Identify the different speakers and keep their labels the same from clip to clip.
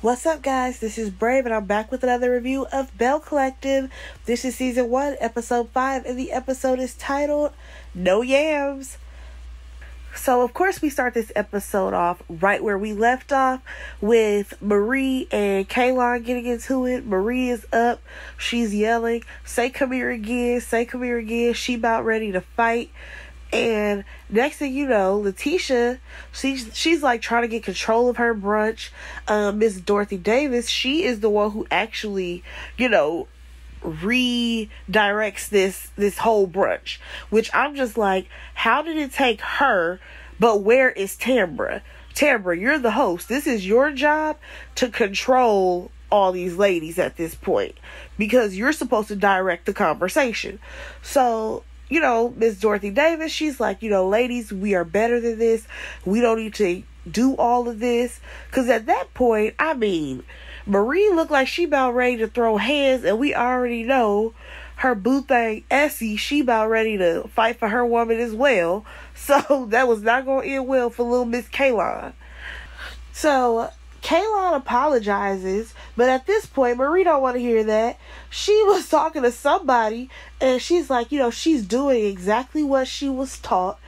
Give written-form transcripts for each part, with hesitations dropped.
Speaker 1: What's up, guys? This is Brave, and I'm back with another review of Belle Collective. This is Season 1, Episode 5, and the episode is titled, No Yams. So, of course, we start this episode off right where we left off with Marie and Kaylon getting into it. Marie is up. She's yelling, say come here again, say come here again. She about ready to fight. And next thing you know, Latisha, she's like trying to get control of her brunch. Miss Dorothy Davis, she is the one who actually, redirects this whole brunch. Which I'm just like, how did it take her? But where is Tambra? Tambra, you're the host. This is your job to control all these ladies at this point, because you're supposed to direct the conversation. So, Miss Dorothy Davis, she's like, ladies, we are better than this. We don't need to do all of this. Because at that point, Marie looked like she about ready to throw hands, and we already know her boo thing, Essie, she about ready to fight for her woman as well. So that was not going to end well for little Miss Kaylon. So Kaylon apologizes, but at this point, Marie don't want to hear that. She was talking to somebody, and she's like, she's doing exactly what she was taught.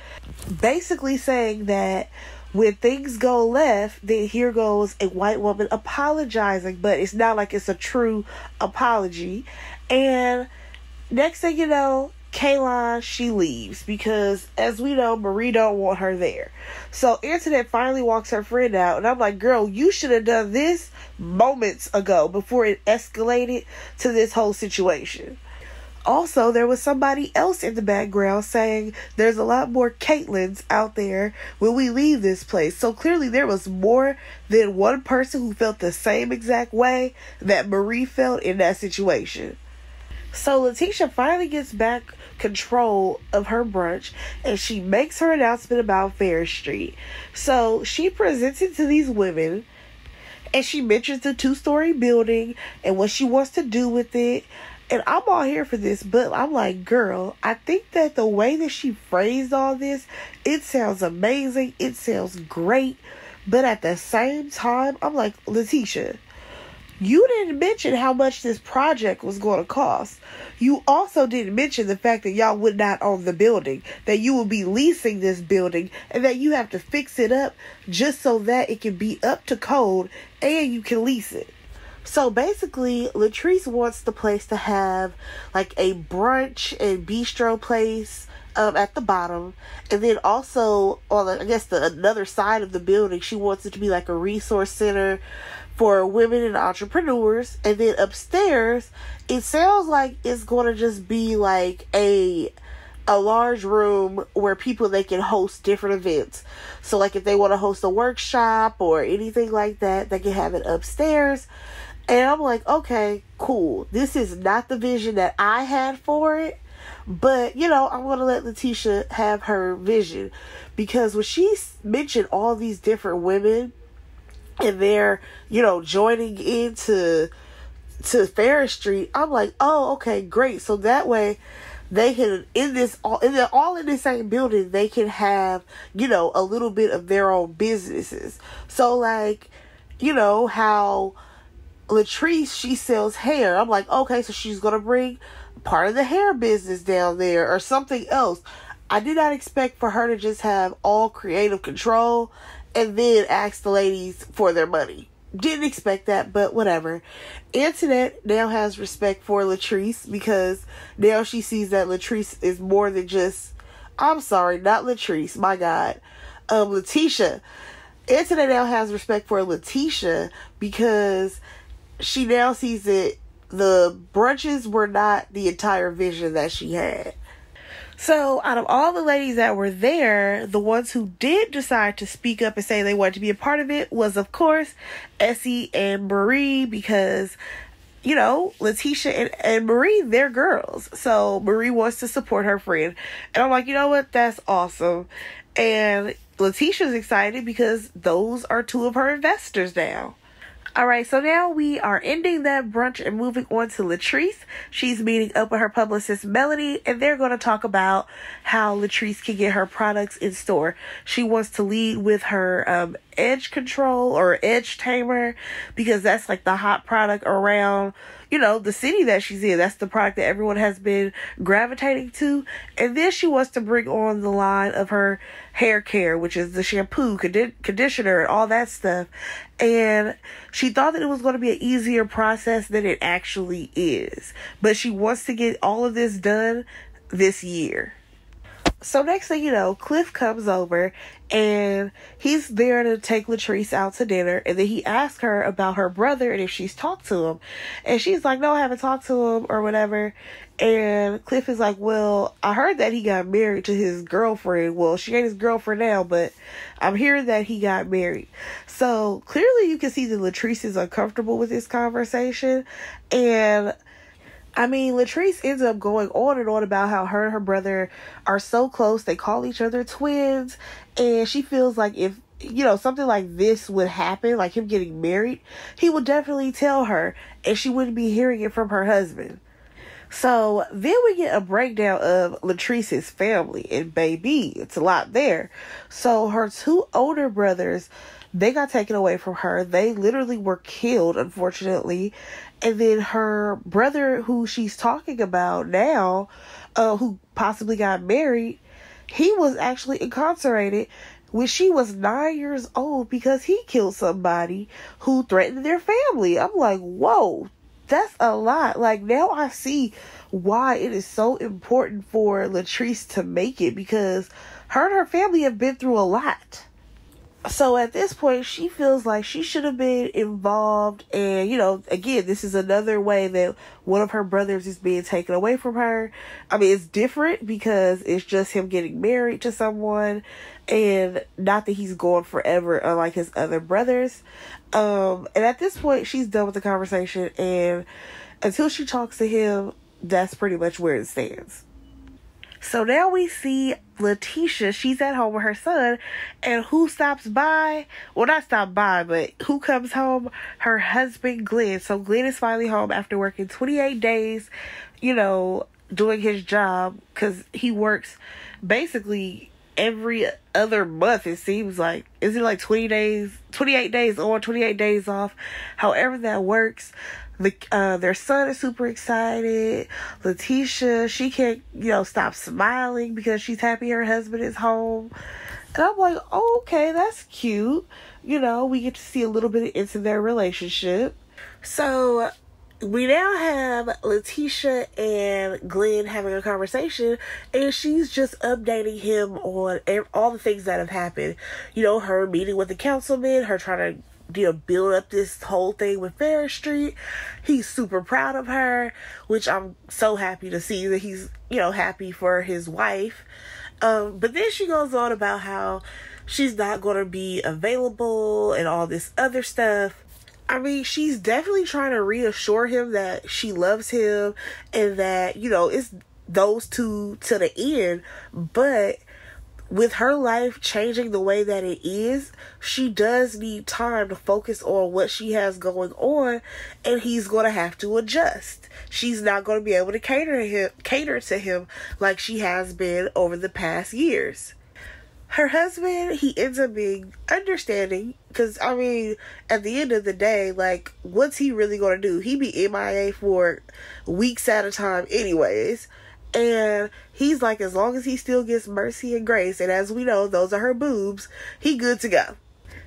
Speaker 1: Basically saying that when things go left, then here goes a white woman apologizing, but it's not like it's a true apology. And next thing you know, Kaylon, she leaves because, as we know, Marie don't want her there. So Internet finally walks her friend out, and I'm like, girl, you should have done this moments ago before it escalated to this whole situation. Also, there was somebody else in the background saying there's a lot more Caitlins out there when we leave this place. So clearly there was more than one person who felt the same exact way that Marie felt in that situation. So Latisha finally gets back control of her brunch, and she makes her announcement about Fair Street. So she presents it to these women, and she mentions the 2-story building and what she wants to do with it. And I'm all here for this, but I'm like, girl, I think that the way that she phrased all this, it sounds amazing. It sounds great. But at the same time, I'm like, Latisha, you didn't mention how much this project was going to cost. You also didn't mention the fact that y'all would not own the building, that you will be leasing this building, and that you have to fix it up just so that it can be up to code and you can lease it. So basically, Latrice wants the place to have like a brunch and bistro place at the bottom. And then also on, another side of the building, she wants it to be like a resource center for women and entrepreneurs. And then upstairs, it sounds like it's going to just be like a large room where they can host different events. So like if they want to host a workshop or anything like that, they can have it upstairs. And I'm like, okay, cool. This is not the vision that I had for it. But, I'm going to let Latisha have her vision. Because when she mentioned all these different women and they're, joining into Ferris Street, I'm like, oh, okay, great. So that way they can, all in the same building, they can have, a little bit of their own businesses. So like, how Latrice, she sells hair. I'm like, okay, so she's going to bring part of the hair business down there or something else. I did not expect for her to just have all creative control and then ask the ladies for their money. Didn't expect that, but whatever. Internet now has respect for Latrice because now she sees that Latrice is more than just, I'm sorry, not Latrice, my God, Latisha. Internet now has respect for Latisha because she now sees that the brunches were not the entire vision that she had. So, out of all the ladies that were there, the ones who did decide to speak up and say they wanted to be a part of it was, of course, Essie and Marie, because, Latisha and Marie, they're girls. So, Marie wants to support her friend. And I'm like, you know what? That's awesome. And Latisha's excited because those are 2 of her investors now. Alright, so now we are ending that brunch and moving on to Latrice. She's meeting up with her publicist, Melody, and they're going to talk about how Latrice can get her products in store. She wants to lead with her edge control or edge tamer, because that's like the hot product around, the city that she's in. That's the product that everyone has been gravitating to. And then she wants to bring on the line of her hair care, which is the shampoo, conditioner, and all that stuff. And she thought that it was going to be an easier process than it actually is. But she wants to get all of this done this year. So next thing you know, Cliff comes over and he's there to take Latrice out to dinner. And then he asks her about her brother and if she's talked to him. And she's like, no, I haven't talked to him or whatever. And Cliff is like, well, I heard that he got married to his girlfriend. Well, she ain't his girlfriend now, but I'm hearing that he got married. So clearly you can see that Latrice is uncomfortable with this conversation. And Latrice ends up going on and on about how her and her brother are so close. They call each other twins. And she feels like if, something like this would happen, like him getting married, he would definitely tell her and she wouldn't be hearing it from her husband. So then we get a breakdown of Latrice's family, and baby, it's a lot there. So her two older brothers, they got taken away from her. They literally were killed, unfortunately. And then her brother, who she's talking about now, who possibly got married, he was actually incarcerated when she was 9 years old because he killed somebody who threatened their family. I'm like, whoa, that's a lot. Like, now I see why it is so important for Latrice to make it, because her and her family have been through a lot. So at this point, she feels like she should have been involved. And, again, this is another way that one of her brothers is being taken away from her. It's different because it's just him getting married to someone, and not that he's gone forever, unlike his other brothers. And at this point, she's done with the conversation. And until she talks to him, that's pretty much where it stands. So now we see Latisha. She's at home with her son, and who stops by? Well, not stop by, but who comes home? Her husband, Glenn. So Glenn is finally home after working 28 days, doing his job, because he works basically every other month, it seems like. Is it like 28 days on, 28 days off? However that works. Their son is super excited. Latisha, she can't, stop smiling because she's happy her husband is home. And I'm like, oh, okay, that's cute. We get to see a little bit into their relationship. So we now have Latisha and Glenn having a conversation, and she's just updating him on all the things that have happened. Her meeting with the councilman, her trying to build up this whole thing with Ferris Street. He's super proud of her, which I'm so happy to see that he's, happy for his wife. But then she goes on about how she's not going to be available and all this other stuff. She's definitely trying to reassure him that she loves him and that, it's those two to the end. But with her life changing the way that it is, she does need time to focus on what she has going on, and he's going to have to adjust. She's not going to be able to cater to him like she has been over the past years. Her husband, he ends up being understanding, because, at the end of the day, like, what's he really going to do? He be MIA for weeks at a time anyways. And he's like, as long as he still gets mercy and grace, and as we know, those are her boobs, he good to go.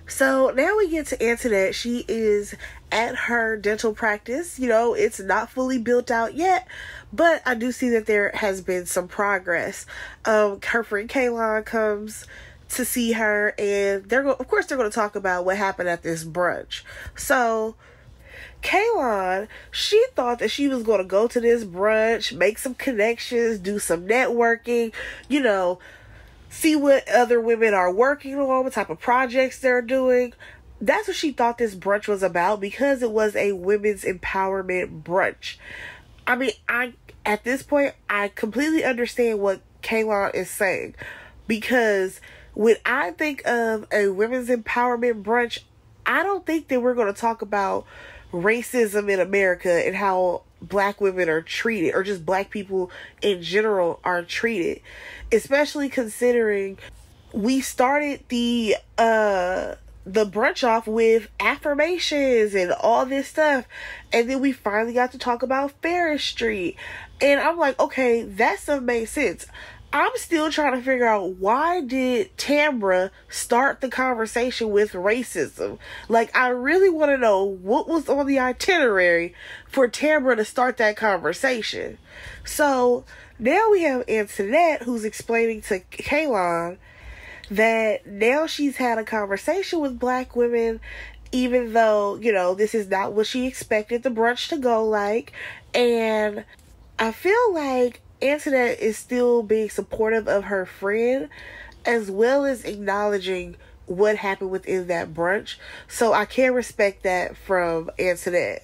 Speaker 1: So now we get to Antoinette. She is at her dental practice. It's not fully built out yet, but I do see that there has been some progress. Her friend Kaylon comes to see her, and they're going to talk about what happened at this brunch. So Kaylon, she thought that she was going to go to this brunch, make some connections, do some networking, see what other women are working on, what type of projects they're doing. That's what she thought this brunch was about, because it was a women's empowerment brunch. At this point, I completely understand what Kaylon is saying, because when I think of a women's empowerment brunch, I don't think that we're going to talk about racism in America and how black women are treated, or just black people in general are treated, especially considering we started the the brunch off with affirmations and all this stuff. And then we finally got to talk about Ferris Street. And I'm like, okay, that stuff made sense. I'm still trying to figure out, why did Tambra start the conversation with racism? Like, I really want to know what was on the itinerary for Tambra to start that conversation. So now we have Antoinette, who's explaining to Kaylon that now she's had a conversation with black women, even though, you know, this is not what she expected the brunch to go like. And I feel like Antoinette is still being supportive of her friend, as well as acknowledging what happened within that brunch. So I can respect that from Antoinette.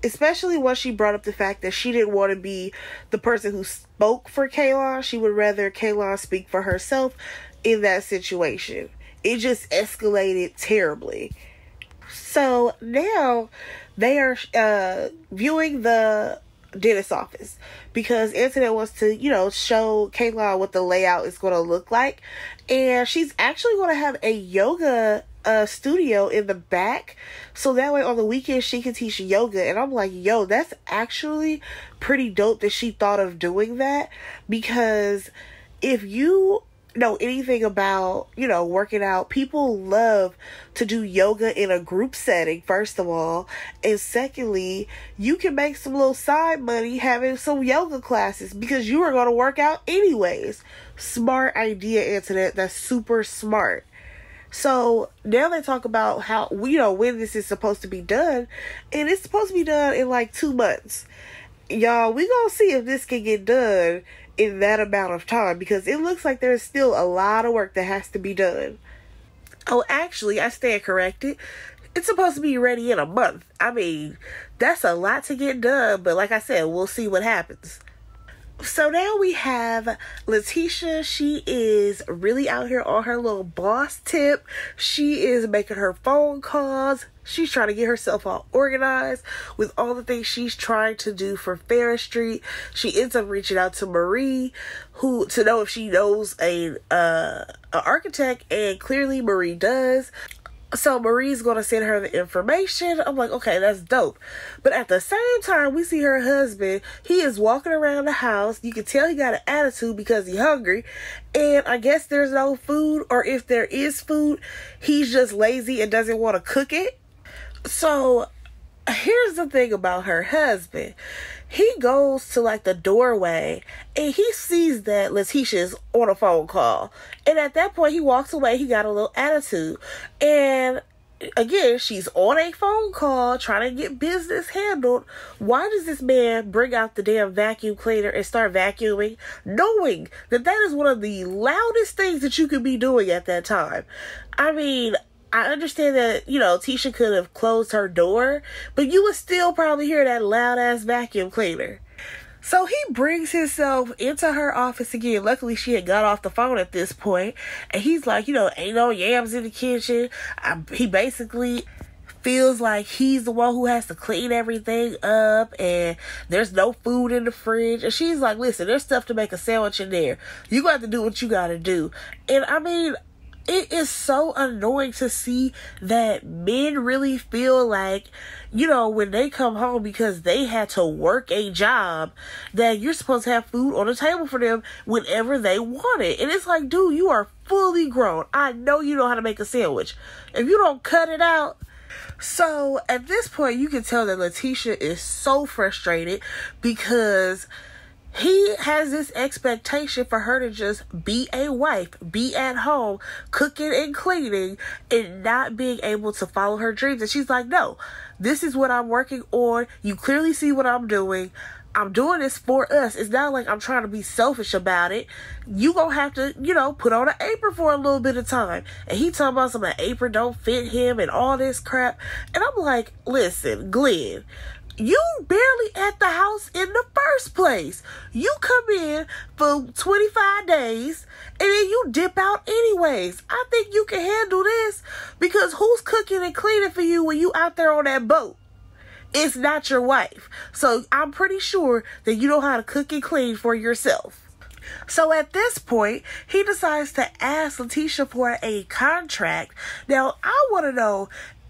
Speaker 1: Especially once she brought up the fact that she didn't want to be the person who spoke for Kaylon. She would rather Kaylon speak for herself in that situation. It just escalated terribly. So now they are viewing the dentist's office because Antoinette wants to, you know, show Kaylon what the layout is going to look like. And she's actually going to have a yoga studio in the back, so that way on the weekends she can teach yoga. And I'm like, yo, that's actually pretty dope that she thought of doing that, because if you know anything about, you know, working out, people love to do yoga in a group setting, first of all, and secondly, you can make some little side money having some yoga classes because you are going to work out anyways. Smart idea, Antoinette. That's super smart. So now they talk about how, you know, when this is supposed to be done, and it's supposed to be done in like 2 months. Y'all, we gonna see if this can get done in that amount of time, because it looks like there's still a lot of work that has to be done. Oh, actually, I stand corrected. It's supposed to be ready in a month. I mean, that's a lot to get done, but like I said, we'll see what happens. So now we have Latisha. She is really out here on her little boss tip. She is making her phone calls. She's trying to get herself all organized with all the things she's trying to do for Ferris Street. She ends up reaching out to Marie, who to know if she knows an architect, and clearly Marie does. So Marie's going to send her the information. I'm like, okay, that's dope. But at the same time, we see her husband. He is walking around the house. You can tell he got an attitude because he's hungry. And I guess there's no food, or if there is food, he's just lazy and doesn't want to cook it. So here's the thing about her husband. He goes to like the doorway and he sees that Latisha's on a phone call. And at that point, he walks away. He got a little attitude. And again, she's on a phone call trying to get business handled. Why does this man bring out the damn vacuum cleaner and start vacuuming, knowing that that is one of the loudest things that you could be doing at that time? I mean, I understand that, you know, Tisha could have closed her door, but you would still probably hear that loud-ass vacuum cleaner. So he brings himself into her office again. Luckily, she had got off the phone at this point. And he's like, you know, ain't no yams in the kitchen. He basically feels like he's the one who has to clean everything up, and there's no food in the fridge. And she's like, listen, there's stuff to make a sandwich in there. You got to do what you got to do. And I mean, it is so annoying to see that men really feel like, you know, when they come home because they had to work a job, that you're supposed to have food on the table for them whenever they want it. And it's like, dude, you are fully grown. I know you know how to make a sandwich. If you don't cut it out. So at this point, you can tell that Latisha is so frustrated because he has this expectation for her to just be a wife, be at home, cooking and cleaning, and not being able to follow her dreams. And she's like, no, this is what I'm working on. You clearly see what I'm doing. I'm doing this for us. It's not like I'm trying to be selfish about it. You gonna have to, you know, put on an apron for a little bit of time. And he talking about some apron don't fit him and all this crap. And I'm like, listen, Glenn, you barely at the house in the first place. You come in for 25 days and then you dip out anyways. I think you can handle this, because who's cooking and cleaning for you when you out there on that boat? It's not your wife. So I'm pretty sure that you know how to cook and clean for yourself. So at this point, he decides to ask Latisha for a contract. Now, I want to know,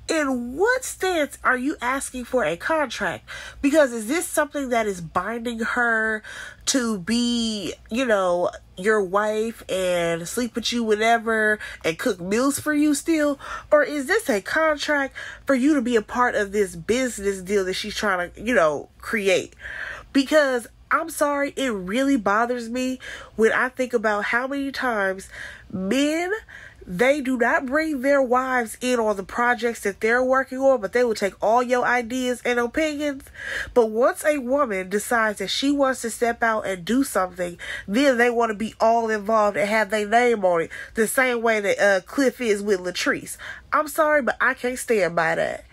Speaker 1: in what stance are you asking for a contract? Because is this something that is binding her to be, your wife and sleep with you whenever and cook meals for you still? Or is this a contract for you to be a part of this business deal that she's trying to, create? Because I'm sorry, it really bothers me when I think about how many times men, they do not bring their wives in on the projects that they're working on, but they will take all your ideas and opinions. But once a woman decides that she wants to step out and do something, then they want to be all involved and have their name on it, the same way that Cliff is with Latrice. I'm sorry, but I can't stand by that.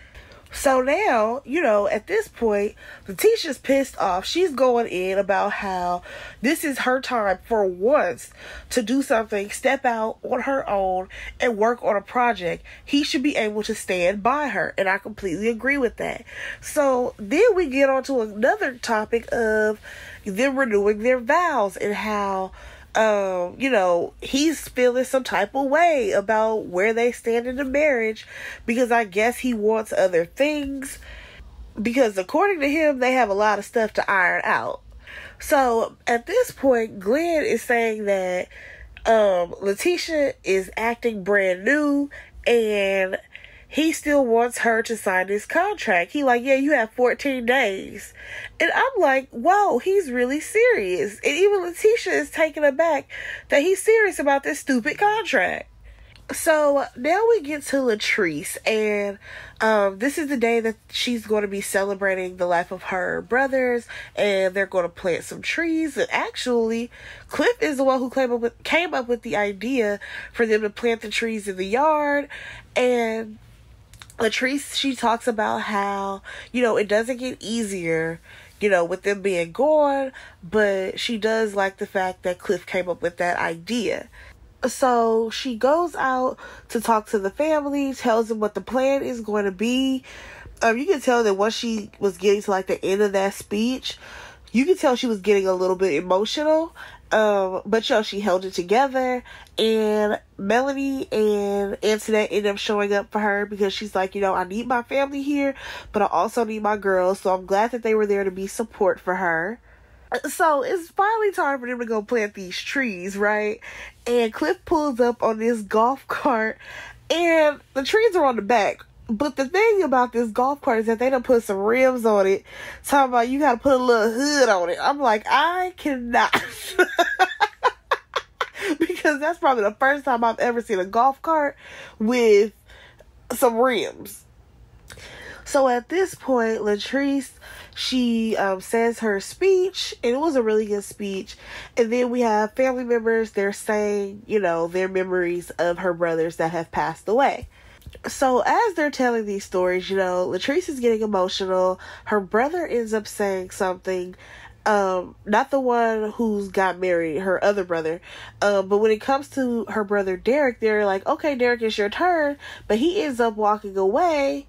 Speaker 1: So now, at this point, Latisha's pissed off. She's going in about how this is her time for once to do something, step out on her own and work on a project. He should be able to stand by her. And I completely agree with that. So then we get on to another topic of them renewing their vows and how he's feeling some type of way about where they stand in the marriage, because I guess he wants other things, because according to him, they have a lot of stuff to iron out. So at this point, Glenn is saying that Latisha is acting brand new and he still wants her to sign this contract. He like, yeah, you have 14 days. And I'm like, whoa, he's really serious. And even Latisha is taken aback that he's serious about this stupid contract. So now we get to Latrice, and this is the day that she's going to be celebrating the life of her brothers, and they're going to plant some trees. And actually, Cliff is the one who came up with the idea for them to plant the trees in the yard. And Latrice, she talks about how, it doesn't get easier, with them being gone, but she does like the fact that Cliff came up with that idea. So she goes out to talk to the family, tells them what the plan is going to be. You can tell that once she was getting to the end of that speech, you can tell she was getting a little bit emotional. But she held it together, and Melanie and Antoinette ended up showing up for her because she's like, I need my family here, but I also need my girls. So I'm glad that they were there to be support for her. So it's finally time for them to go plant these trees, right? And Cliff pulls up on this golf cart, and the trees are on the back. But the thing about this golf cart is that they done put some rims on it. Talking about you gotta put a little hood on it. I'm like, I cannot. Because that's probably the first time I've ever seen a golf cart with some rims. So at this point, Latrice, she says her speech, and it was a really good speech. And then we have family members, they're saying, their memories of her brothers that have passed away. So as they're telling these stories, Latrice is getting emotional. Her brother ends up saying something, not the one who's got married, her other brother. But when it comes to her brother Derek, they're like, okay, Derek, it's your turn. But he ends up walking away,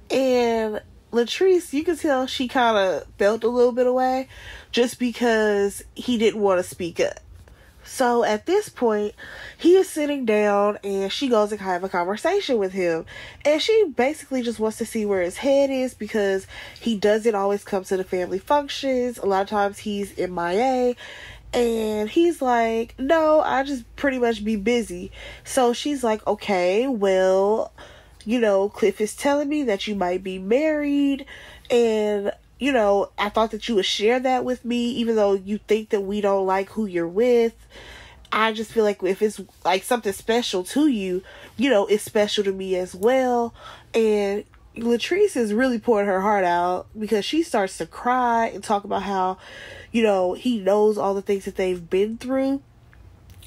Speaker 1: and Latrice, you can tell she kind of felt a little bit away just because he didn't want to speak up. So at this point, he is sitting down and she goes and have a conversation with him. And she basically just wants to see where his head is because he doesn't always come to the family functions. A lot of times he's MIA. And he's like, no, I just pretty much be busy. So she's like, okay, well, Cliff is telling me that you might be married. And I thought that you would share that with me, even though you think that we don't like who you're with. I just feel like if it's something special to you, it's special to me as well. And Latrice is really pouring her heart out because she starts to cry and talk about how, he knows all the things that they've been through.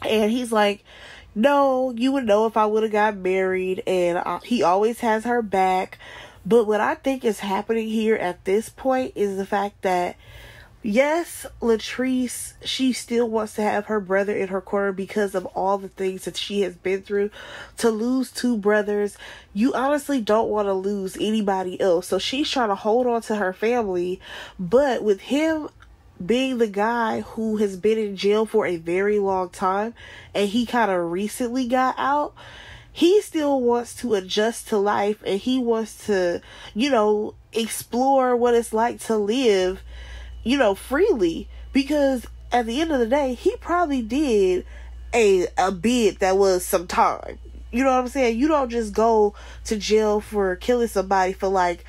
Speaker 1: And he's like, no, you would know if I would have got married, and he always has her back. But what I think is happening here at this point is the fact that, yes, Latrice, she still wants to have her brother in her corner because of all the things that she has been through. To lose two brothers, you honestly don't want to lose anybody else. So she's trying to hold on to her family. But with him being the guy who has been in jail for a very long time and he kind of recently got out, he still wants to adjust to life and he wants to, explore what it's like to live, freely. Because at the end of the day, he probably did a bid that was some time. You know what I'm saying? You don't just go to jail for killing somebody for like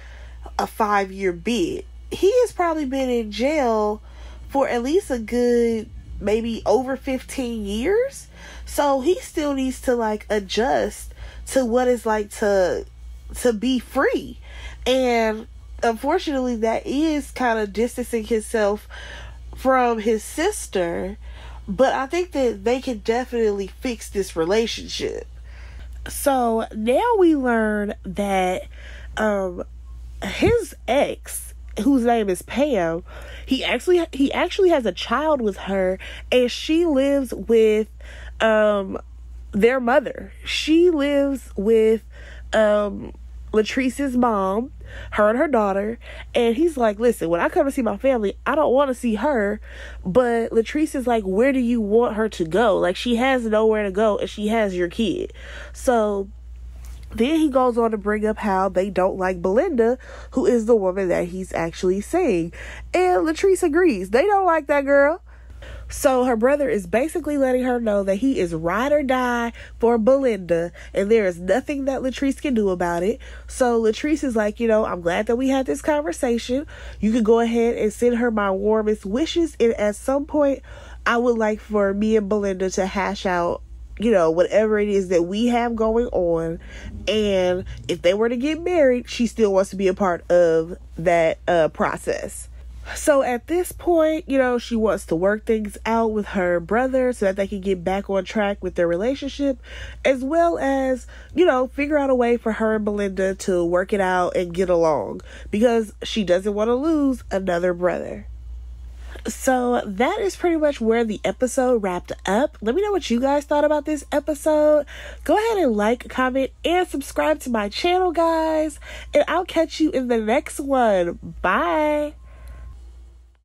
Speaker 1: a 5-year bid. He has probably been in jail for at least a good, maybe over 15 years. So he still needs to like adjust to what it's like to be free. And unfortunately, that is kind of distancing himself from his sister. But I think that they can definitely fix this relationship. So now we learn that his ex, whose name is Pam, he actually has a child with her, and she lives with their mother. She lives with Latrice's mom, her and her daughter, and he's like, listen, when I come to see my family, I don't want to see her, but Latrice is like, where do you want her to go? Like, she has nowhere to go, and she has your kid. So then he goes on to bring up how they don't like Belinda, who is the woman that he's actually seeing, and Latrice agrees. They don't like that girl. So her brother is basically letting her know that he is ride or die for Belinda, and there is nothing that Latrice can do about it. So Latrice is like, I'm glad that we had this conversation. You can go ahead and send her my warmest wishes, and at some point, I would like for me and Belinda to hash out, whatever it is that we have going on. And if they were to get married, she still wants to be a part of that process. So at this point, she wants to work things out with her brother so that they can get back on track with their relationship, as well as, figure out a way for her and Belinda to work it out and get along, because she doesn't want to lose another brother. So that is pretty much where the episode wrapped up. Let me know what you guys thought about this episode. Go ahead and like, comment, and subscribe to my channel, guys. And I'll catch you in the next one. Bye.